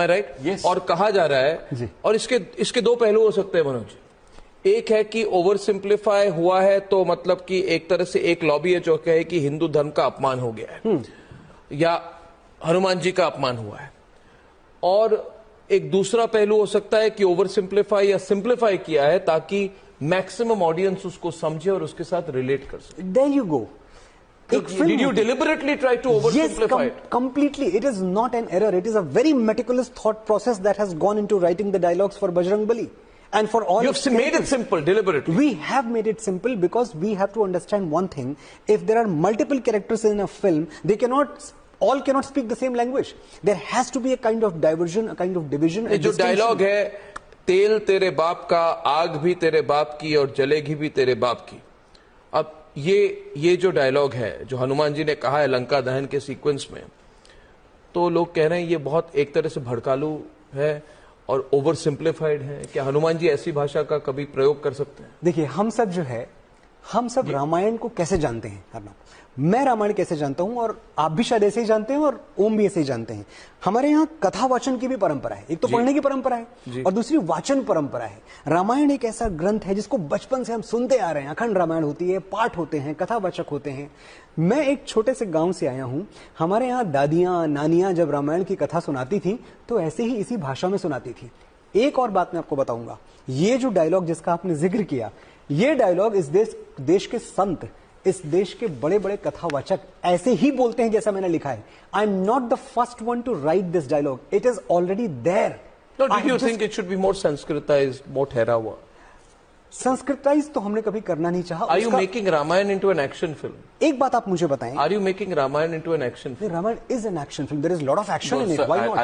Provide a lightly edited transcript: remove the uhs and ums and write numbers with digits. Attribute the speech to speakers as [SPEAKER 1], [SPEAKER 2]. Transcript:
[SPEAKER 1] Right
[SPEAKER 2] Yes.
[SPEAKER 1] और कहा जा रहा है
[SPEAKER 3] जी।
[SPEAKER 1] और इसके दो पहलू हो सकते हैं मनोज। एक है कि ओवर सिंप्लीफाई हुआ है तो मतलब कि एक तरह से एक लॉबी है जो कहे कि हिंदू धर्म का अपमान हो गया है या हनुमान जी का अपमान हुआ है, और एक दूसरा पहलू हो सकता है कि ओवर सिंप्लीफाई या सिंप्लीफाई किया है ताकि मैक्सिमम ऑडियंस उसको समझे और उसके साथ रिलेट कर सके।
[SPEAKER 3] There you go.
[SPEAKER 1] Did you deliberately try to oversimplify it?
[SPEAKER 3] Completely. It is not an error. It is a very meticulous thought process that has gone into writing the dialogues for Bajrang Bali. And for all
[SPEAKER 1] You've made it simple deliberately.
[SPEAKER 3] We have made it simple because we have to understand one thing. If there are multiple characters in a film, they all cannot speak the same language. There has to be a kind of diversion, a kind of division.
[SPEAKER 1] ये जो dialogue है, तेल तेरे बाप का, आग भी तेरे बाप की और जलेगी भी तेरे बाप की। अब ये जो डायलॉग है जो हनुमान जी ने कहा है लंका दहन के सीक्वेंस में, तो लोग कह रहे हैं ये बहुत एक तरह से भड़कालू है और ओवर सिंप्लीफाइड है। क्या हनुमान जी ऐसी भाषा का कभी प्रयोग कर सकते हैं?
[SPEAKER 3] देखिए, हम सब रामायण को कैसे जानते हैं अर्नब? मैं रामायण कैसे जानता हूं, और आप भी शायद ऐसे ही जानते हैं और ओम भी ऐसे ही जानते हैं। हमारे यहाँ कथा वाचन की भी परंपरा है। एक तो पढ़ने की परंपरा है और दूसरी वाचन परंपरा है। रामायण एक ऐसा ग्रंथ है जिसको बचपन से हम सुनते आ रहे हैं। अखंड रामायण होती है, पाठ होते हैं, कथावाचक होते हैं। मैं एक छोटे से गांव से आया हूं। हमारे यहाँ दादियां नानियां जब रामायण की कथा सुनाती थी तो ऐसे ही इसी भाषा में सुनाती थी। एक और बात मैं आपको बताऊंगा, ये जो डायलॉग जिसका आपने जिक्र किया, ये डायलॉग इस देश के संत, इस देश के बड़े बड़े कथावाचक ऐसे ही बोलते हैं जैसा मैंने लिखा है। I am not the first one to write this dialogue, it is already there.
[SPEAKER 1] No, did you think it should be more Sanskritized, more ठहरा हुआ?
[SPEAKER 3] संस्कृताइज तो हमने कभी करना नहीं चाहा।
[SPEAKER 1] Are you making Ramayana into an action film?
[SPEAKER 3] एक बात आप मुझे बताएं,
[SPEAKER 1] Are you making Ramayana into an action film?
[SPEAKER 3] Ramayana is an action film, there is lot of action in it, why not?